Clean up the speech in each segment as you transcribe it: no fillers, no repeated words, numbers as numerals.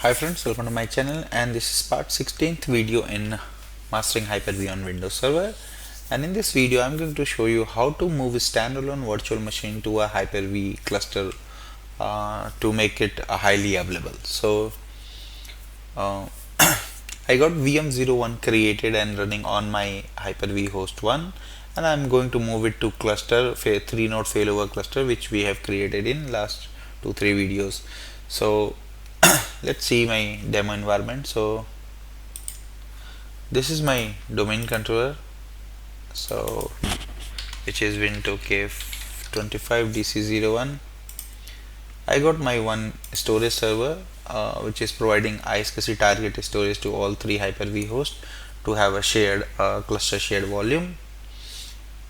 Hi friends, welcome to my channel, and this is part 16th video in mastering Hyper-V on Windows Server. And in this video I'm going to show you how to move a standalone virtual machine to a Hyper-V cluster to make it highly available. So uh, I got VM01 created and running on my Hyper-V host 1, and I'm going to move it to cluster 3 node failover cluster, which we have created in last 2-3 videos. So let's see my demo environment. So this is my domain controller, so which is Win2K25 DC01. I got my one storage server which is providing iSCSI target storage to all three Hyper-V hosts to have a shared cluster shared volume.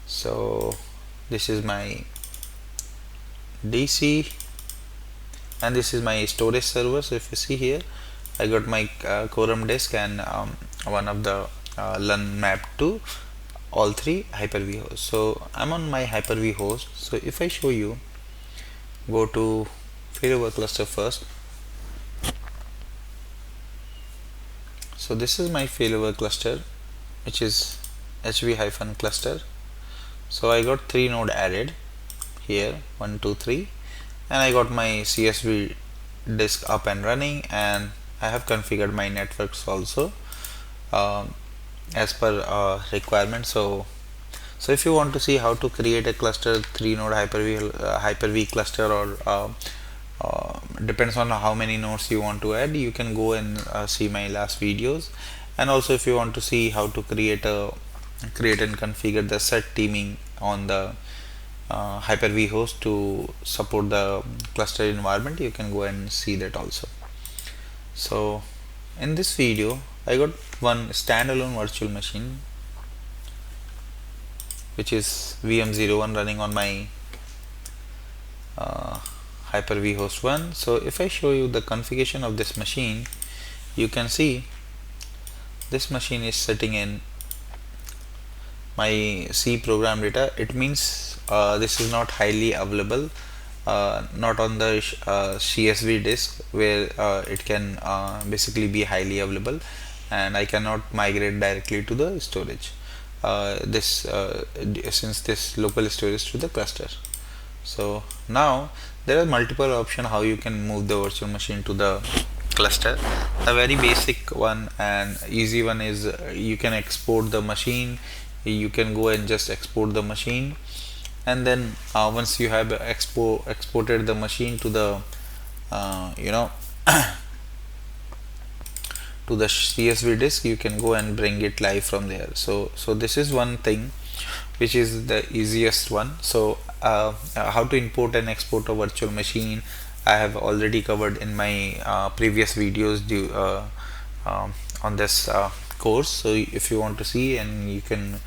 So this is my DC and this is my storage server. So if you see here, I got my quorum disk and one of the LUN map to all three Hyper-V hosts. So I'm on my Hyper-V host. So if I show you, go to failover cluster first. So this is my failover cluster, which is HV-cluster. So I got 3 node added here, 1 2 3, and I got my CSV disk up and running, and I have configured my networks also as per requirement. So if you want to see how to create a cluster 3 node Hyper-V cluster, or depends on how many nodes you want to add, you can go and see my last videos. And also if you want to see how to create and configure the set teaming on the Hyper-V host to support the cluster environment, you can go and see that also. So in this video I got one standalone virtual machine which is VM01 running on my Hyper-V host 1. So if I show you the configuration of this machine, you can see this machine is sitting in my C program data. It means this is not highly available, not on the CSV disk where it can basically be highly available, and I cannot migrate directly to the storage since this local storage to the cluster. So now there are multiple options how you can move the virtual machine to the cluster. A very basic one and easy one is you can export the machine. You can go and just export the machine, and then once you have exported the machine to the to the CSV disk, you can go and bring it live from there. So this is one thing which is the easiest one. So how to import and export a virtual machine, I have already covered in my previous videos on this course. So if you want to see, and you can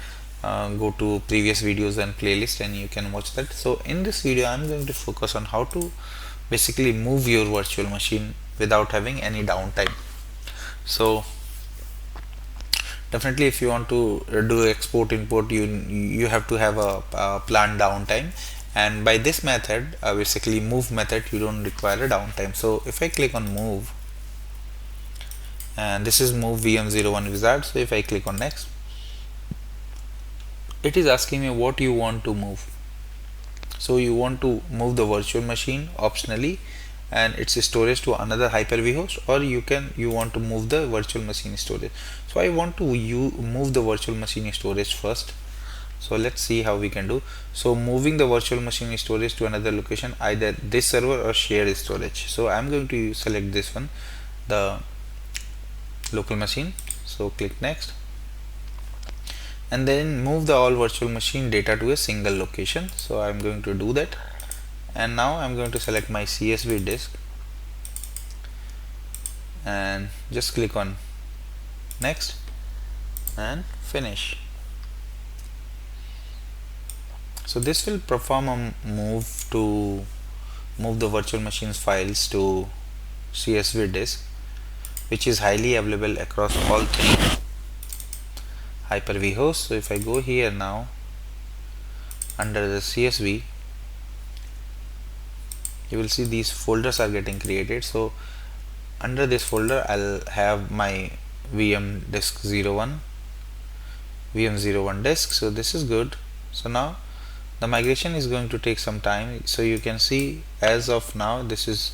go to previous videos and playlist and you can watch that. So in this video I'm going to focus on how to basically move your virtual machine without having any downtime. So definitely if you want to do export import, you have to have a planned downtime, and by this method, basically move method, you don't require a downtime. So if I click on move, and this is move VM01 wizard. So if I click on next, it is asking me what you want to move. So you want to move the virtual machine optionally and its storage to another Hyper-V host, or you want to move the virtual machine storage. So I want to move the virtual machine storage first. So let's see how we can do. So moving the virtual machine storage to another location, either this server or shared storage. So I'm going to select this one, the local machine. So click next, and then move the all virtual machine data to a single location. So I'm going to do that, and now I'm going to select my CSV disk and just click on next and finish. So this will perform a move to move the virtual machine's files to CSV disk, which is highly available across all three Hyper-V hosts. So if I go here now under the CSV, you will see these folders are getting created. So under this folder I'll have my VM disk 01 VM01 disk. So this is good. So now the migration is going to take some time. So you can see as of now this is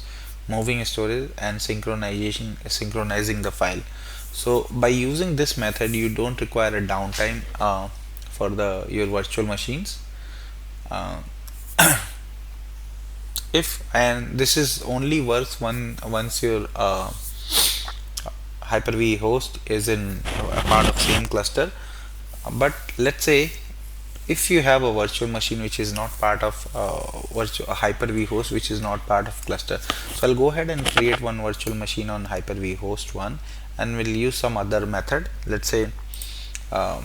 moving storage and synchronizing the file. So by using this method you don't require a downtime for your virtual machines. uh, if and this is only works once your Hyper-V host is in a part of same cluster. But let's say if you have a virtual machine which is not part of a Hyper-V host which is not part of cluster, so I'll go ahead and create one virtual machine on Hyper-V host 1 and we'll use some other method. Let's say uh,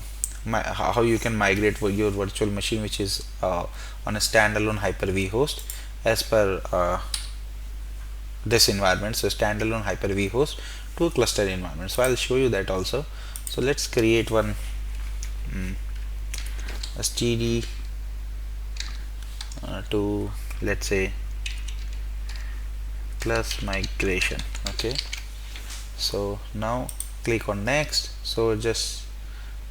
how you can migrate your virtual machine which is on a standalone Hyper-V host as per this environment. So standalone Hyper-V host to a cluster environment. So I'll show you that also. So let's create one std to, let's say, plus migration. Okay, so now click on next. So just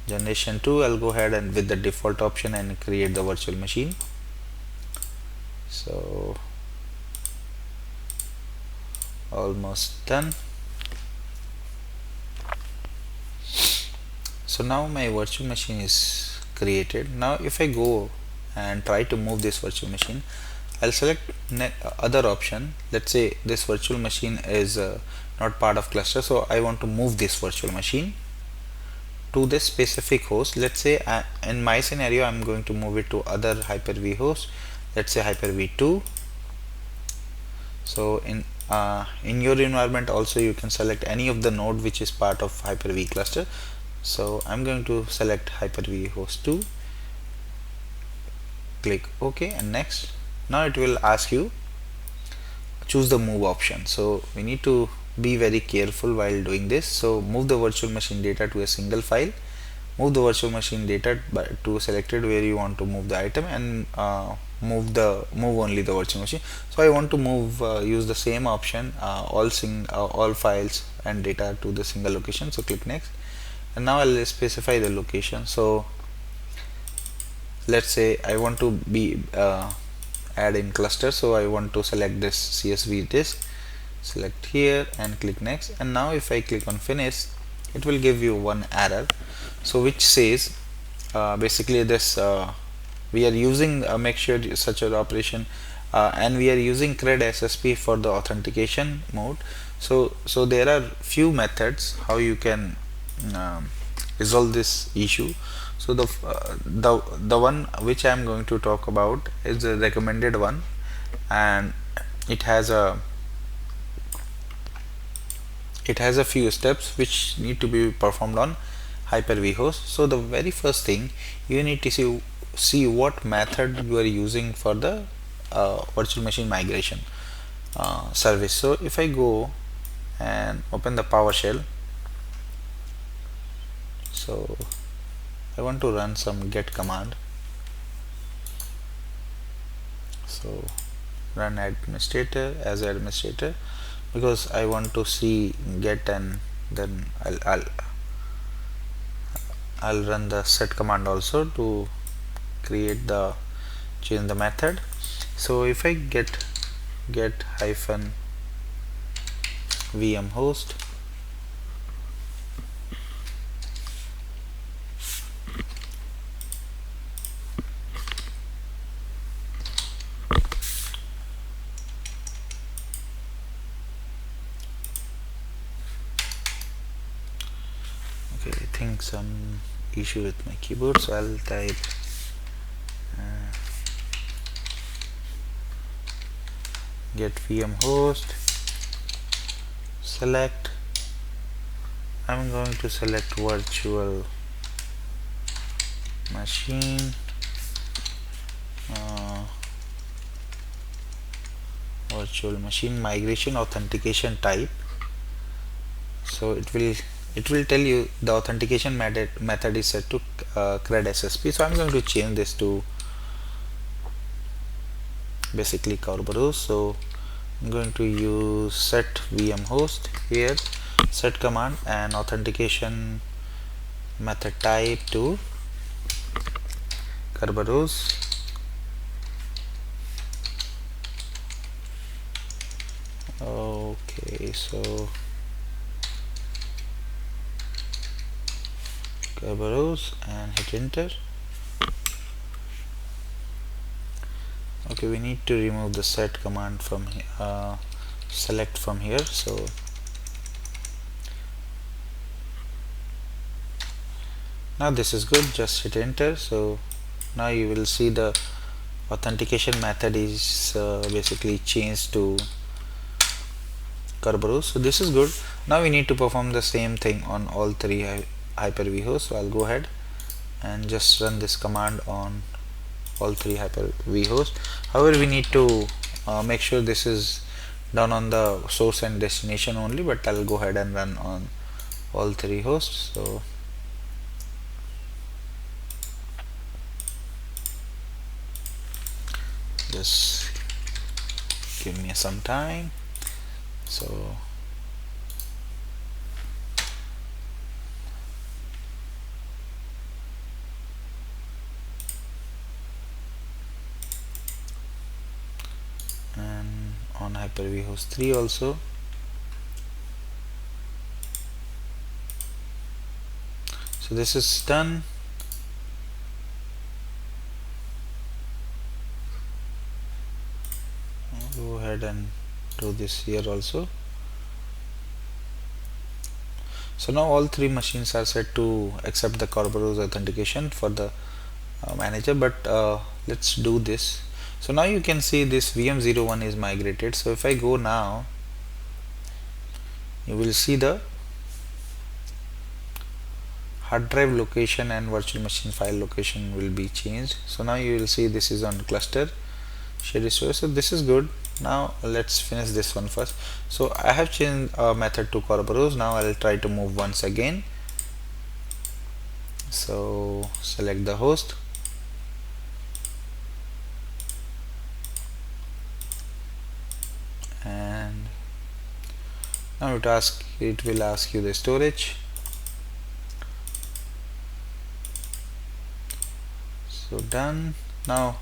generation 2, I'll go ahead and with the default option and create the virtual machine. So almost done. So now my virtual machine is created. Now if I go and try to move this virtual machine, I'll select other option. Let's say this virtual machine is not part of cluster, so I want to move this virtual machine to this specific host. Let's say in my scenario I'm going to move it to other Hyper-V host, let's say Hyper-V 2. So in your environment also you can select any of the node which is part of Hyper-V cluster. So I'm going to select Hyper-V host 2, click OK and next. Now it will ask you choose the move option. So we need to be very careful while doing this. So move the virtual machine data to a single file, move the virtual machine data to selected where you want to move the item, and move only the virtual machine. So I want to move use the same option, all files and data to the single location. So click next, and now I'll specify the location. So let's say I want to be add in cluster, so I want to select this CSV disk, select here and click next. And now if I click on finish, it will give you one error, so which says basically this we are using make sure such an operation and we are using CRED SSP for the authentication mode. So there are few methods how you can resolve this issue. So the one which I am going to talk about is the recommended one, and it has a few steps which need to be performed on Hyper-V host. So the very first thing you need to see what method you are using for the virtual machine migration service. So if I go and open the PowerShell, so I want to run some get command. So run administrator as administrator, because I want to see get, and then I'll run the set command also to change the method. So if I get hyphen VM host, okay, I think some issue with my keyboard, so I'll type get VM host, select, I'm going to select virtual machine, migration authentication type. So it will tell you the authentication method is set to CRED SSP. So I'm going to change this to basically Kerberos. So I'm going to use set VM host here, set command and authentication method type to Kerberos. Okay, so Kerberos and hit enter. Okay, we need to remove the set command from select from here. So now this is good, just hit enter. So now you will see the authentication method is basically changed to Kerberos. So this is good. Now we need to perform the same thing on all three Hyper-V hosts. So I'll go ahead and just run this command on all three Hyper-V hosts. However, we need to make sure this is done on the source and destination only, but I'll go ahead and run on all three hosts. So just give me some time. So and on Hyper-V host 3 also. So this is done. I'll go ahead and do this here also. So now all three machines are set to accept the Kerberos authentication for the manager, but let's do this. So now you can see this VM01 is migrated. So if I go now, you will see the hard drive location and virtual machine file location will be changed. So now you will see this is on cluster shared storage. So this is good. Now let's finish this one first. So I have changed a method to Kerberos. Now I'll try to move once again. So select the host, and now it will ask you the storage. So done. Now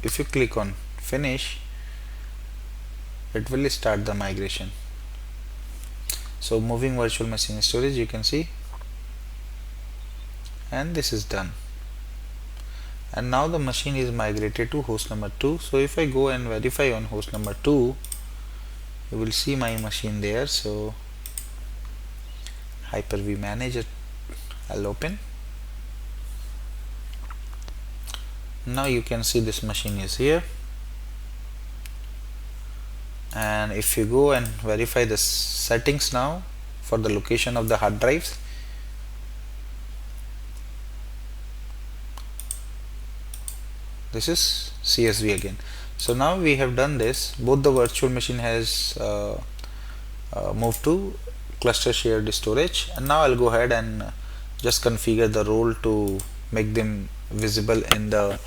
if you click on finish, it will start the migration. So moving virtual machine storage, you can see, and this is done. And now the machine is migrated to host number 2. So if I go and verify on host number 2, you will see my machine there. So Hyper-V manager, I'll open. Now you can see this machine is here, and if you go and verify the settings now for the location of the hard drives, this is CSV again. So now we have done this, both the virtual machine has moved to cluster shared storage, and now I'll go ahead and just configure the role to make them visible in the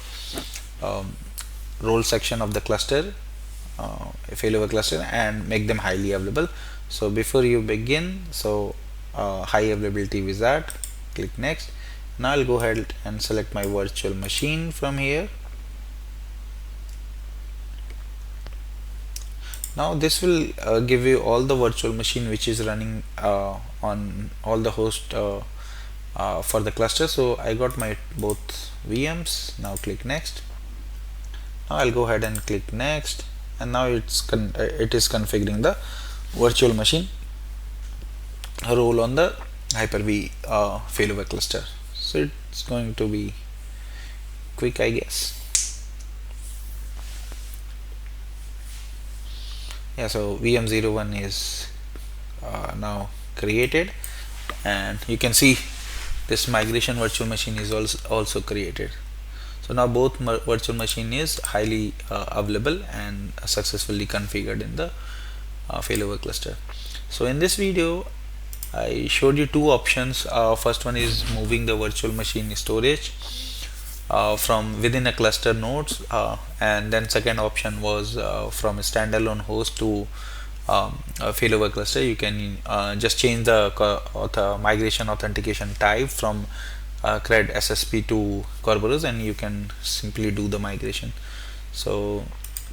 role section of the cluster, failover cluster, and make them highly available. So before you begin, so high availability wizard, click next. Now I'll go ahead and select my virtual machine from here. Now this will give you all the virtual machine which is running on all the host for the cluster. So I got my both VMs. Now click next. Now I'll go ahead and click next, and now it is configuring the virtual machine role on the Hyper-V failover cluster. So it's going to be quick, I guess. Yeah, so VM01 is now created, and you can see this migration virtual machine is also created. So now both virtual machine is highly available and successfully configured in the failover cluster. So in this video I showed you two options. First one is moving the virtual machine storage from within a cluster nodes, and then second option was from a standalone host to a failover cluster. You can just change the migration authentication type from CRED SSP to Kerberos, and you can simply do the migration. So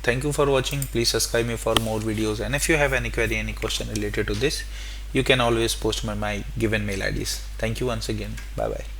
thank you for watching. Please subscribe me for more videos, and if you have any query, any question related to this, you can always post my given mail IDs. Thank you once again. Bye bye.